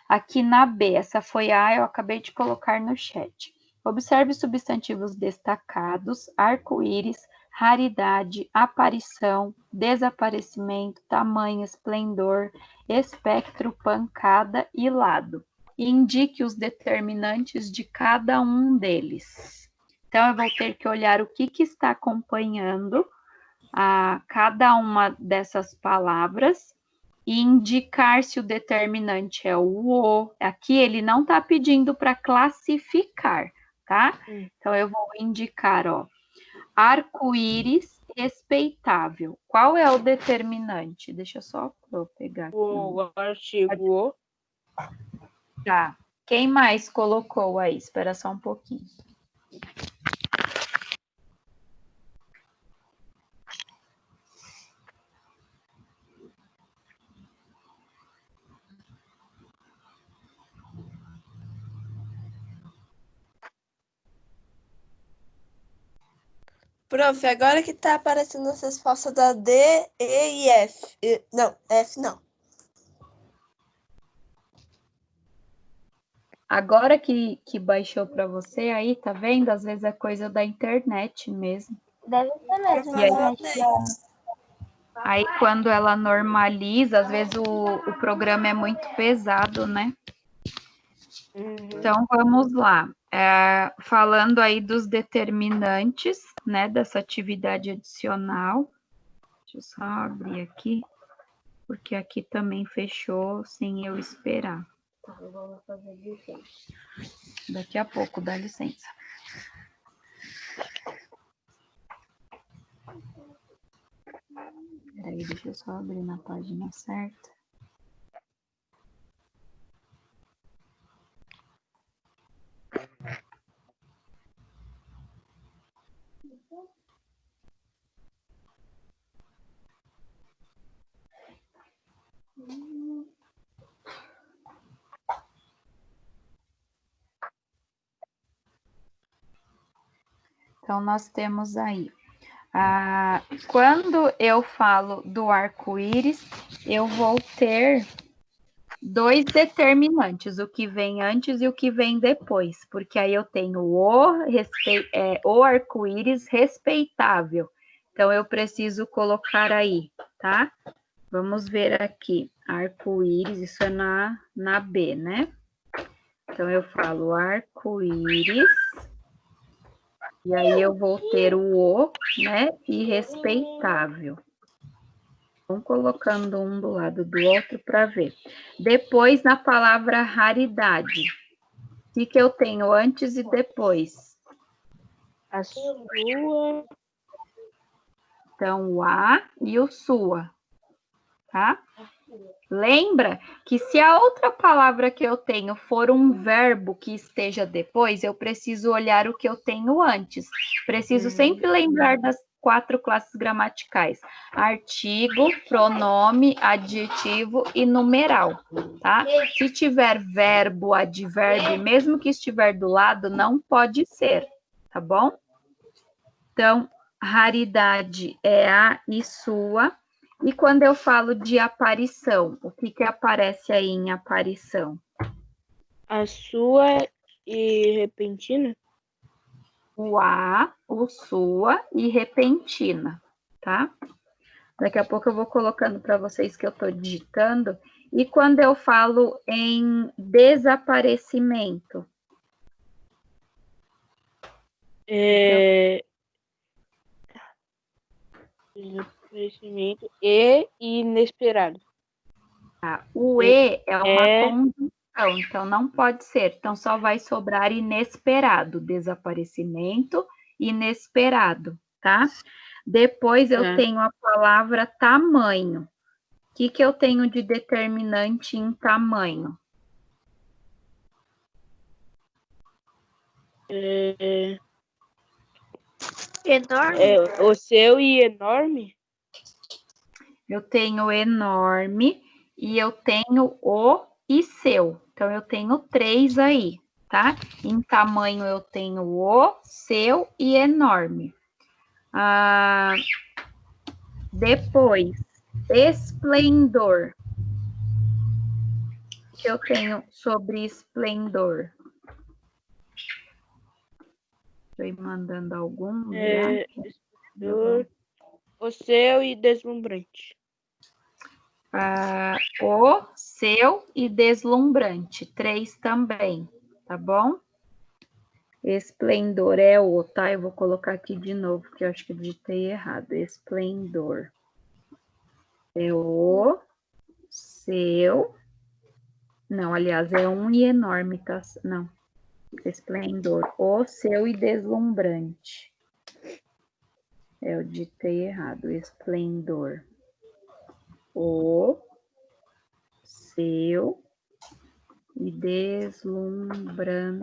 aqui na B, essa foi a A, eu acabei de colocar no chat. Observe os substantivos destacados, arco-íris, raridade, aparição, desaparecimento, tamanho, esplendor, espectro, pancada e lado. E indique os determinantes de cada um deles. Então, eu vou ter que olhar o que está acompanhando cada uma dessas palavras e indicar se o determinante é o. Aqui ele não está pedindo para classificar, tá? Então, eu vou indicar, ó, arco-íris respeitável. Qual é o determinante? Deixa eu só pegar aqui. O artigo. Tá. Quem mais colocou aí? Espera só um pouquinho. Prof, agora que tá aparecendo as respostas da D, E e F. Não, F não. Agora que baixou para você aí, tá vendo? Às vezes é coisa da internet mesmo. Deve ser mesmo. E aí, quando ela normaliza, às vezes o programa é muito pesado, né? Então, vamos lá. Falando aí dos determinantes, né, dessa atividade adicional. Deixa eu só abrir aqui, porque aqui também fechou sem eu esperar. Eu vou fazer daqui a pouco, dá licença. Peraí, deixa eu só abrir na página certa. Então, nós temos aí, quando eu falo do arco-íris, eu vou ter dois determinantes, o que vem antes e o que vem depois, porque aí eu tenho o arco-íris respeitável. Então, eu preciso colocar aí, tá? Vamos ver aqui, arco-íris, isso é na B, né? Então, eu falo arco-íris, e aí eu vou ter o, né, e respeitável. Vamos colocando um do lado do outro para ver. Depois, na palavra raridade, o que eu tenho antes e depois? A sua. Então, o a e o sua, tá? Lembra que se a outra palavra que eu tenho for um verbo que esteja depois, eu preciso olhar o que eu tenho antes. Preciso sempre lembrar das 4 classes gramaticais: artigo, pronome, adjetivo e numeral, tá? Se tiver verbo, advérbio, mesmo que estiver do lado, não pode ser, tá bom? Então, raridade é a e sua. E quando eu falo de aparição, o que aparece aí em aparição? A sua e repentina? O a, o sua e repentina, tá? Daqui a pouco eu vou colocando para vocês que eu estou digitando. E quando eu falo em desaparecimento? Desaparecimento e inesperado. Tá. O e é uma conjunção, então não pode ser. Então só vai sobrar inesperado, desaparecimento, inesperado, tá? Depois eu tenho a palavra tamanho. O que eu tenho de determinante em tamanho? Enorme. O seu e enorme? Eu tenho enorme e eu tenho o e seu. Então, eu tenho 3 aí, tá? Em tamanho, eu tenho o, seu e enorme. Depois, esplendor. O que eu tenho sobre esplendor? Estou mandando algum. O seu e deslumbrante. O, seu e deslumbrante. 3 também, tá bom? Esplendor é o, tá? Eu vou colocar aqui de novo, porque eu acho que eu digitei errado. Esplendor. É o, seu. Não, aliás, é um e enorme, tá? Não. Esplendor. O, seu e deslumbrante. Eu digitei errado. Esplendor. O, seu e deslumbrante.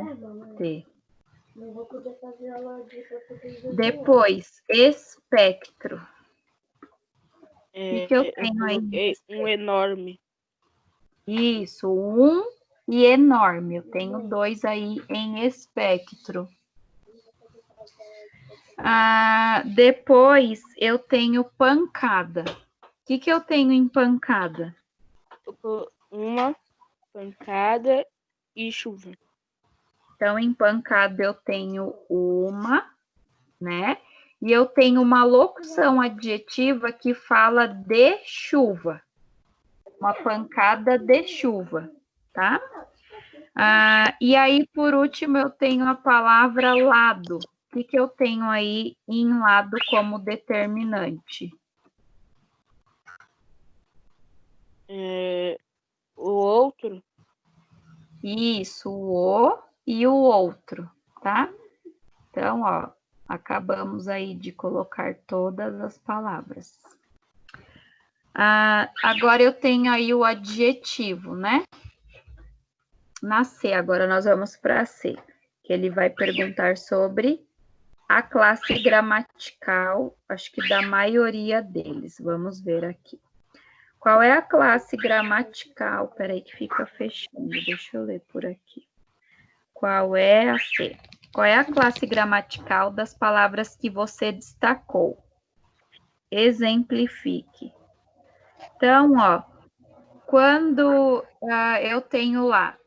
Depois, espectro. O que eu tenho aí? Um enorme. Isso, um e enorme. Eu tenho 2 aí em espectro. Depois, eu tenho pancada. O que eu tenho em pancada? Uma pancada e chuva. Então, em pancada, eu tenho uma, né? E eu tenho uma locução adjetiva que fala de chuva. Uma pancada de chuva, tá? E aí, por último, eu tenho a palavra lado. O que eu tenho aí em lado como determinante? O outro? Isso, o e o outro, tá? Então, ó, acabamos aí de colocar todas as palavras. Agora eu tenho aí o adjetivo, né? Na C, agora nós vamos para a C, que ele vai perguntar sobre a classe gramatical, acho que da maioria deles. Vamos ver aqui. Qual é a classe gramatical? Peraí que fica fechando, deixa eu ler por aqui. Qual é a C? Qual é a classe gramatical das palavras que você destacou? Exemplifique. Então, ó, quando eu tenho lá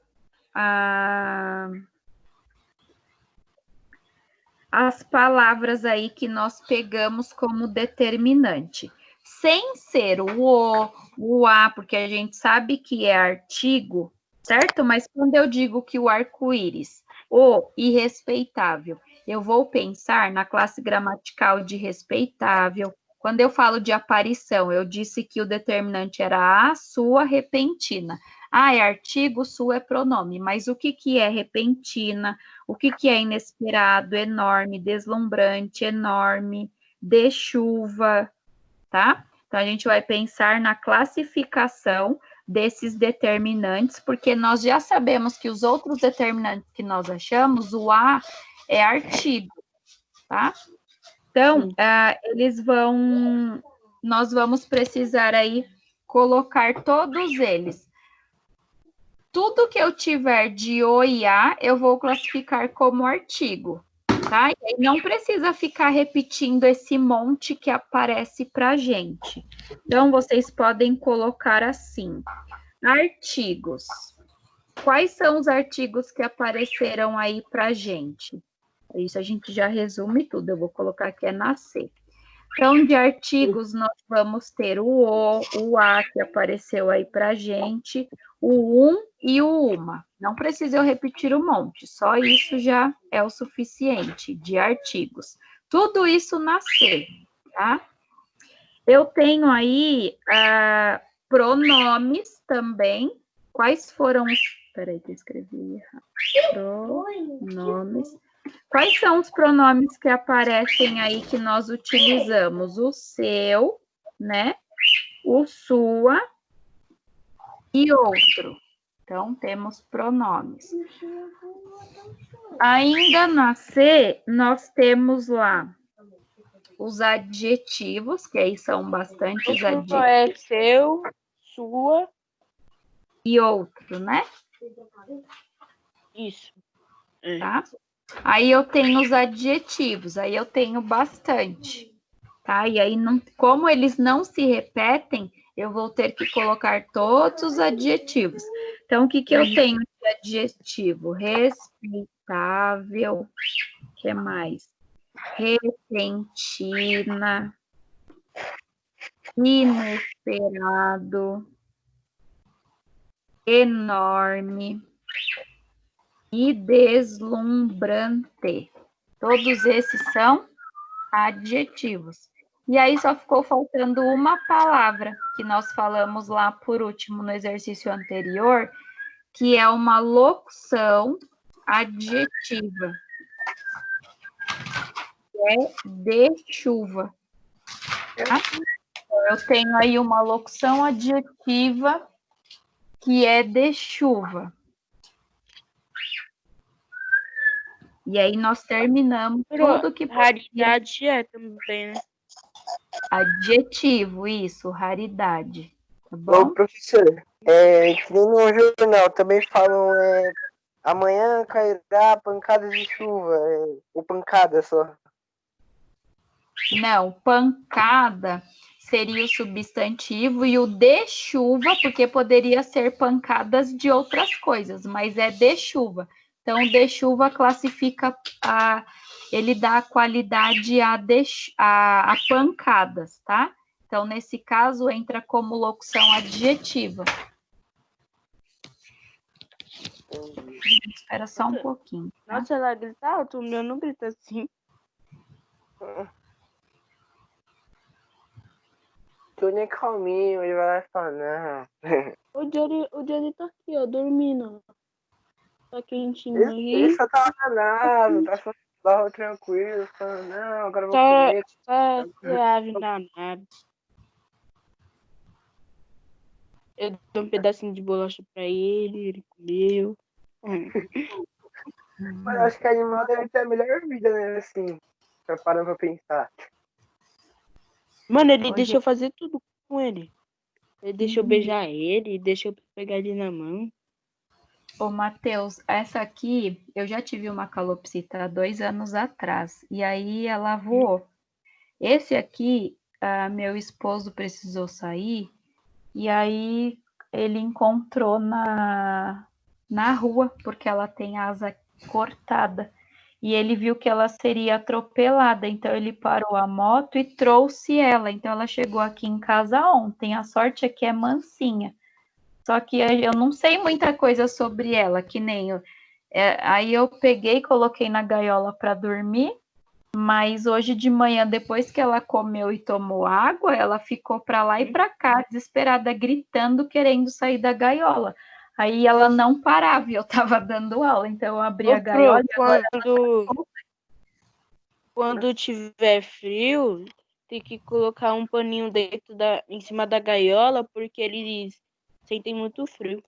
as palavras aí que nós pegamos como determinante, sem ser o a, porque a gente sabe que é artigo, certo? Mas quando eu digo que o arco-íris, o irrespeitável, eu vou pensar na classe gramatical de respeitável. Quando eu falo de aparição, eu disse que o determinante era a sua repentina. Ah, é artigo, su é pronome, mas o que é repentina, o que é inesperado, enorme, deslumbrante, enorme, de chuva, tá? Então, a gente vai pensar na classificação desses determinantes, porque nós já sabemos que os outros determinantes que nós achamos, o a é artigo, tá? Então, nós vamos precisar aí colocar todos eles. Tudo que eu tiver de o e a, eu vou classificar como artigo, tá? E aí não precisa ficar repetindo esse monte que aparece para a gente. Então, vocês podem colocar assim: artigos. Quais são os artigos que apareceram aí para a gente? Isso a gente já resume tudo. Eu vou colocar aqui é nascer. Então, de artigos, nós vamos ter o a, que apareceu aí para a gente, o e o uma. Não precisa eu repetir um monte, só isso já é o suficiente de artigos. Tudo isso nascer, tá? Eu tenho aí pronomes também. Quais foram os... Peraí, que eu escrevi errado. Pronomes. Quais são os pronomes que aparecem aí que nós utilizamos? O seu, né? O sua e outro. Então, temos pronomes. Ainda na C, nós temos lá os adjetivos, que aí são bastantes adjetivos. É seu, sua. E outro, né? Isso. Tá? Aí eu tenho os adjetivos, aí eu tenho bastante, tá? E aí, como eles não se repetem, eu vou ter que colocar todos os adjetivos. Então, o que eu tenho de adjetivo? Respeitável, o que mais? Repentina, inesperado, enorme e deslumbrante. Todos esses são adjetivos. E aí só ficou faltando uma palavra que nós falamos lá por último no exercício anterior, que é uma locução adjetiva. É de chuva. Tá? Eu tenho aí uma locução adjetiva que é de chuva. E aí nós terminamos tudo que... Raridade é também, né? Adjetivo, isso, raridade. Tá Ô, bom? professor, que nem no jornal também falam amanhã cairá pancadas de chuva, ou pancada só. Não, pancada seria o substantivo e o de chuva, porque poderia ser pancadas de outras coisas, mas é de chuva. Então, de chuva classifica ele dá a qualidade a pancadas, tá? Então, nesse caso, entra como locução adjetiva. Espera só um pouquinho. Tá? Nossa, ela grita alto, o meu não grita assim. Tudo é calminho, ele vai lá e fala, não. O Johnny tá aqui, ó, dormindo. Tá quentinho Ele aí. só tá danado, tá só tranquilo, falando, não, agora eu vou Tá comer. suave, danado. Eu dei um pedacinho de bolacha pra ele comeu. Mas eu acho que animal deve ter a melhor vida, né, assim, parando pra pensar. Mano, ele Hoje- deixa eu fazer tudo com ele. Ele deixa eu beijar ele, deixa eu pegar ele na mão. Ô, Matheus, essa aqui, eu já tive uma calopsita há 2 anos atrás, e aí ela voou. Esse aqui, meu esposo precisou sair, e aí ele encontrou na rua, porque ela tem asa cortada, e ele viu que ela seria atropelada, então ele parou a moto e trouxe ela. Então ela chegou aqui em casa ontem, a sorte é que é mansinha. Só que eu não sei muita coisa sobre ela, que nem aí eu peguei e coloquei na gaiola para dormir, mas hoje de manhã, depois que ela comeu e tomou água, ela ficou para lá e para cá, desesperada, gritando, querendo sair da gaiola. Aí ela não parava e eu estava dando aula, então eu abri a Ô, Pro, gaiola e agora quando tiver frio, tem que colocar um paninho em cima da gaiola, porque eles sentem muito frio.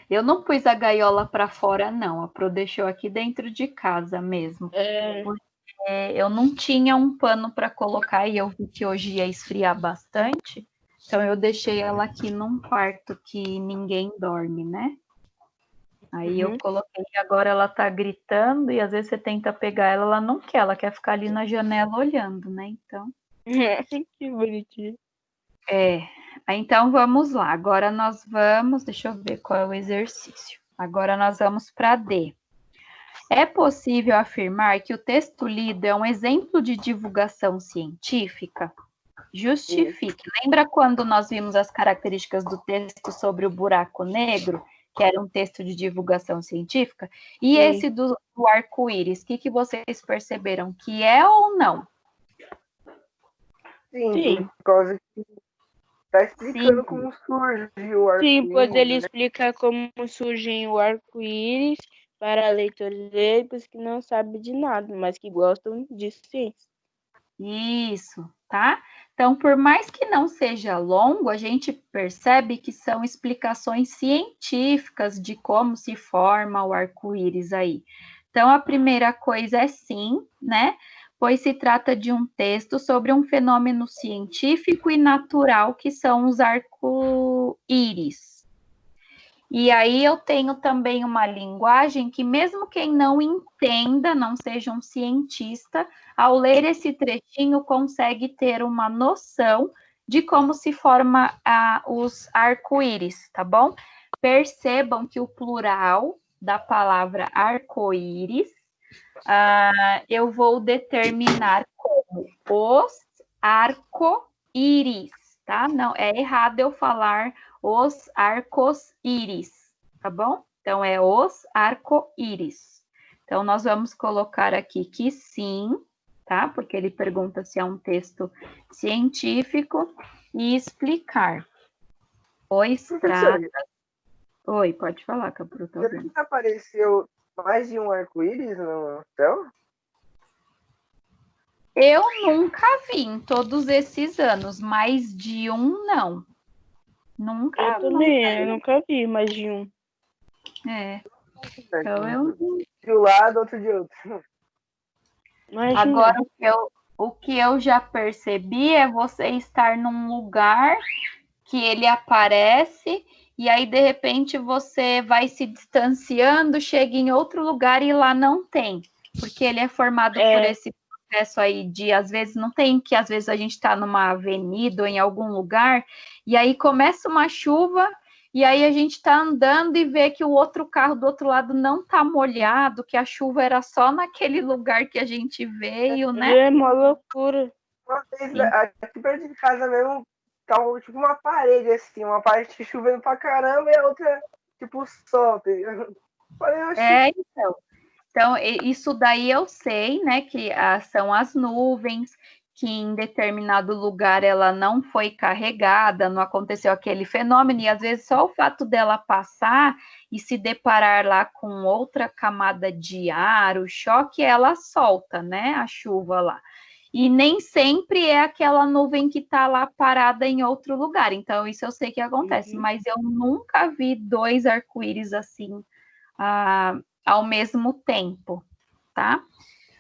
eu não pus a gaiola para fora, não. A Pro deixou aqui dentro de casa mesmo. Eu não tinha um pano para colocar e eu vi que hoje ia esfriar bastante, então eu deixei ela aqui num quarto que ninguém dorme, né? Aí eu coloquei, agora ela tá gritando e às vezes você tenta pegar ela, ela não quer, ela quer ficar ali na janela olhando, né? Então, Que bonitinho. então vamos lá. Agora nós vamos, deixa eu ver qual é o exercício. Agora nós vamos para D. É possível afirmar que o texto lido é um exemplo de divulgação científica? Justifique. Lembra quando nós vimos as características do texto sobre o buraco negro, que era um texto de divulgação científica? E Sim. esse do arco-íris, o que vocês perceberam? Que é ou não? Sim, por causa que tá explicando Sim. como surge o arco-íris. Sim, pois ele explica como surgem o arco-íris para leitores leigos que não sabem de nada, mas que gostam de ciência. Isso, tá? Então, por mais que não seja longo, a gente percebe que são explicações científicas de como se forma o arco-íris aí. Então, a primeira coisa é sim, né? Pois se trata de um texto sobre um fenômeno científico e natural que são os arco-íris. E aí eu tenho também uma linguagem que mesmo quem não entenda, não seja um cientista, ao ler esse trechinho consegue ter uma noção de como se forma os arco-íris, tá bom? Percebam que o plural da palavra arco-íris eu vou determinar como os arco-íris, tá? Não, é errado eu falar os arco-íris, tá bom? Então, é os arco-íris. Então, nós vamos colocar aqui que sim, tá? Porque ele pergunta se é um texto científico e explicar. Pois trata... Oi, pode falar, Capru, tô vendo. Apareceu mais de um arco-íris no céu? Eu nunca vi em todos esses anos, mais de um, não. Nunca. Eu também, eu nunca vi mais de um. Então eu. De um lado, outro de outro. Imagina. Agora, o que eu já percebi é você estar num lugar que ele aparece e aí, de repente, você vai se distanciando, chega em outro lugar e lá não tem. Porque ele é formado por esse processo aí de, às vezes, não tem, que às vezes a gente está numa avenida ou em algum lugar, e aí começa uma chuva, e aí a gente está andando e vê que o outro carro do outro lado não está molhado, que a chuva era só naquele lugar que a gente veio, né? É uma loucura. Uma vez, aqui perto de casa mesmo, tava tipo uma parede assim, uma parte chovendo pra caramba e a outra, tipo, sol. Falei, Então, isso daí eu sei, né, que são as nuvens, que em determinado lugar ela não foi carregada, não aconteceu aquele fenômeno, e às vezes só o fato dela passar e se deparar lá com outra camada de ar, o choque, ela solta, né, a chuva lá. E nem sempre é aquela nuvem que está lá parada em outro lugar. Então, isso eu sei que acontece, mas eu nunca vi dois arco-íris assim ao mesmo tempo, tá?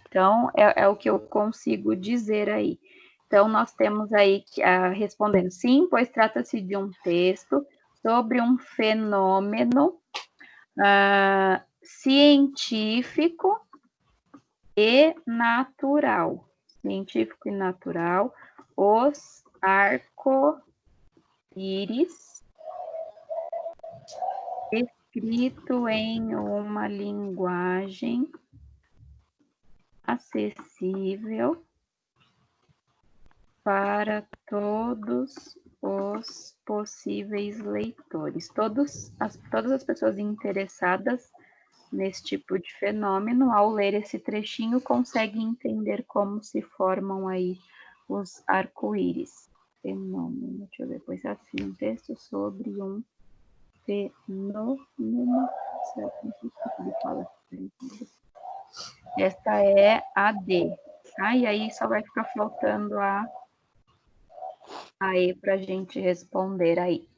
Então, é o que eu consigo dizer aí. Então, nós temos aí, respondendo sim, pois trata-se de um texto sobre um fenômeno científico e natural. Científico e natural, os arco-íris, escrito em uma linguagem acessível para todos os possíveis leitores. Todas as pessoas interessadas nesse tipo de fenômeno, ao ler esse trechinho, conseguem entender como se formam aí os arco-íris. Fenômeno, deixa eu ver, pois assim, um texto sobre um fenômeno. Ele fala. Esta é a D. Tá? E aí só vai ficar faltando a E para a gente responder aí.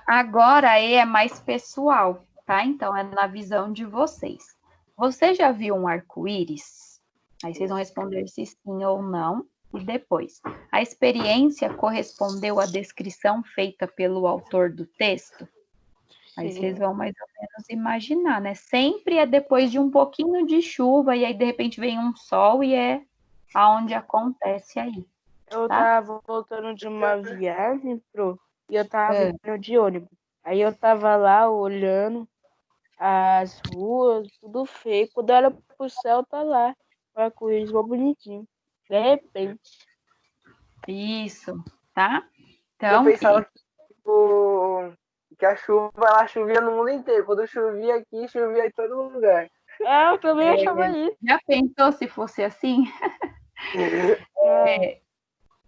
Agora a E é mais pessoal, tá? Então é na visão de vocês. Você já viu um arco-íris? Aí vocês vão responder se sim ou não. E depois, a experiência correspondeu à descrição feita pelo autor do texto? Aí vocês vão mais ou menos imaginar, né? Sempre é depois de um pouquinho de chuva e aí de repente vem um sol e é aonde acontece aí. Eu Tá? tava voltando de uma viagem, e eu tava vindo de ônibus. Aí eu tava lá olhando as ruas, tudo feio. Quando eu olho pro céu, tá lá o arco-íris mó bonitinho. De repente. Isso, tá? Eu Então, pensava que a chuva, ela chovia no mundo inteiro. Quando chovia aqui, chovia em todo lugar. Eu também achava isso. já pensou se fosse assim?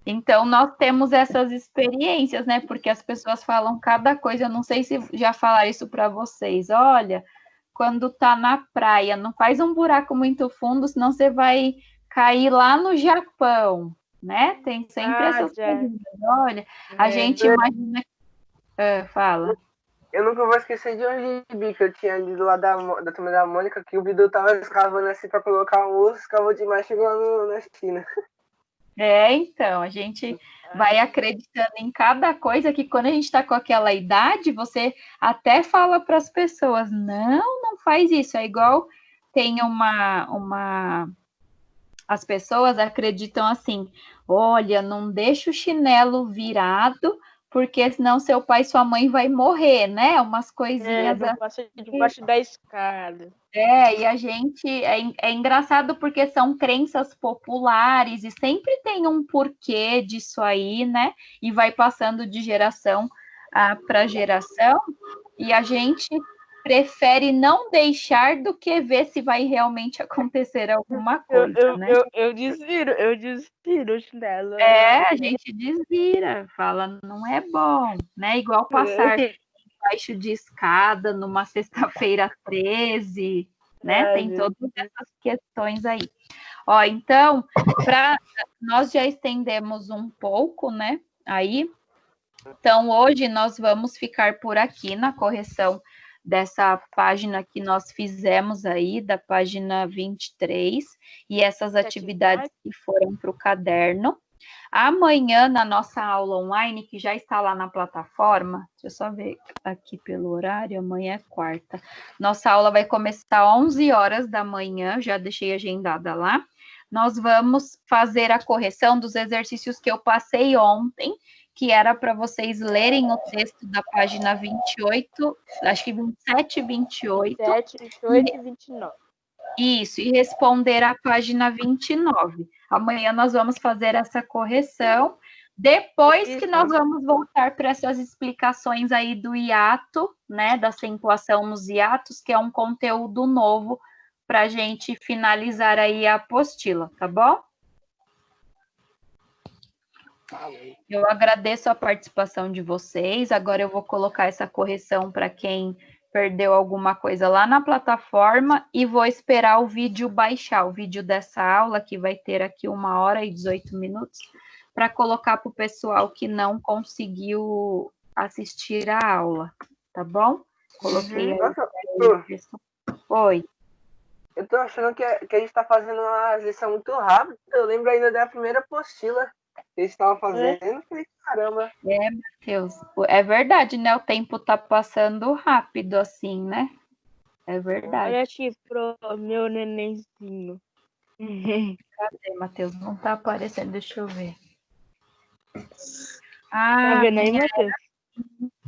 Então, nós temos essas experiências, né? Porque as pessoas falam cada coisa. Eu não sei se já falaram isso para vocês. Olha, quando tá na praia, não faz um buraco muito fundo, senão você vai cair lá no Japão, né? Tem sempre essas coisas. Olha, a gente imagina. Fala. Eu nunca vou esquecer de um gibi que eu tinha lido lá da Turma da Mônica, que o Bidu tava escavando assim pra colocar um osso, escavou demais, chegou lá na China. Então, a gente vai acreditando em cada coisa que quando a gente está com aquela idade, você até fala para as pessoas, não faz isso. É igual tem as pessoas acreditam assim, olha, não deixa o chinelo virado, porque senão seu pai e sua mãe vai morrer, né? Umas coisinhas não passa debaixo da escada. e a gente é engraçado porque são crenças populares e sempre tem um porquê disso aí, né? E vai passando de geração para geração, e a gente prefere não deixar do que ver se vai realmente acontecer alguma coisa, né? Eu desviro o chinelo. A gente desvira, fala, não é bom, né? Igual passar embaixo de escada numa sexta-feira 13, né? Tem todas essas questões aí. Ó, então, nós já estendemos um pouco, né? Aí, então, hoje nós vamos ficar por aqui na correção dessa página que nós fizemos aí, da página 23, e essas atividades que foram para o caderno. Amanhã, na nossa aula online, que já está lá na plataforma, deixa eu só ver aqui pelo horário, amanhã é quarta. Nossa aula vai começar às 11 horas da manhã, já deixei agendada lá. Nós vamos fazer a correção dos exercícios que eu passei ontem, que era para vocês lerem o texto da página 28, acho que 27 e 28. 27, 28 e 29. Isso, e responder a página 29. Amanhã nós vamos fazer essa correção, depois que nós vamos voltar para essas explicações aí do hiato, né, da acentuação nos hiatos, que é um conteúdo novo para a gente finalizar aí a apostila, tá bom? Eu agradeço a participação de vocês. Agora eu vou colocar essa correção para quem perdeu alguma coisa lá na plataforma e vou esperar o vídeo baixar, o vídeo dessa aula, que vai ter aqui 1h18, para colocar para o pessoal que não conseguiu assistir a aula, tá bom? Coloquei aí. Nossa, Oi. eu tô achando que a gente tá fazendo uma lição muito rápida. Eu lembro ainda da primeira apostila que eles estavam fazendo. Falei, caramba. Matheus, é verdade, né? O tempo tá passando rápido assim, né? É verdade. Olha aqui pro meu nenenzinho. Cadê, Matheus? Não tá aparecendo, deixa eu ver. Tá vendo aí, Matheus?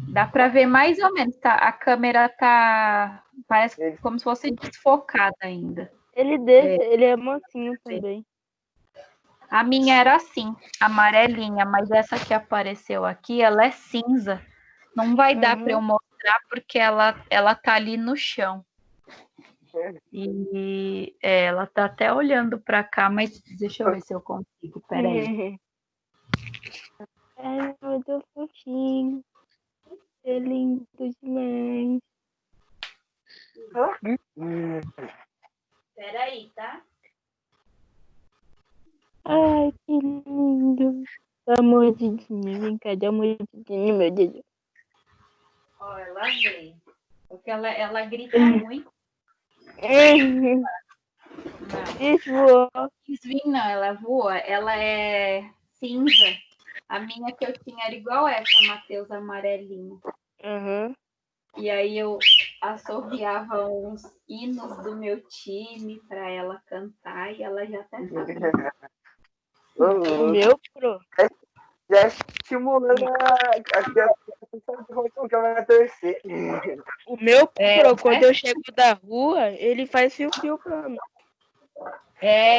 Dá para ver mais ou menos, tá? A câmera tá, parece como se fosse desfocada ainda. Ele é mansinho também. A minha era assim, amarelinha, mas essa que apareceu aqui, ela é cinza. Não vai dar para eu mostrar porque ela tá ali no chão. E ela tá até olhando para cá, mas deixa eu ver se eu consigo. Peraí. É muito fofinho. É lindo demais. Peraí, tá? Ai, que lindo. Dá uma mordidinha. Vem cá, dá uma mordidinha, meu Deus. Ó, ela veio. Porque ela grita muito. Não, Isso voou. quis vir, não, ela voa. Ela é cinza. A minha que eu tinha era igual essa, Matheus, amarelinha. Aham. E aí eu assoviava uns hinos do meu time para ela cantar e ela já até sabia. O meu, pro. Já estimulando a criança que ela vai torcer. O meu, É, pro, quando eu chego da rua, ele faz fio-fio pra mim. É,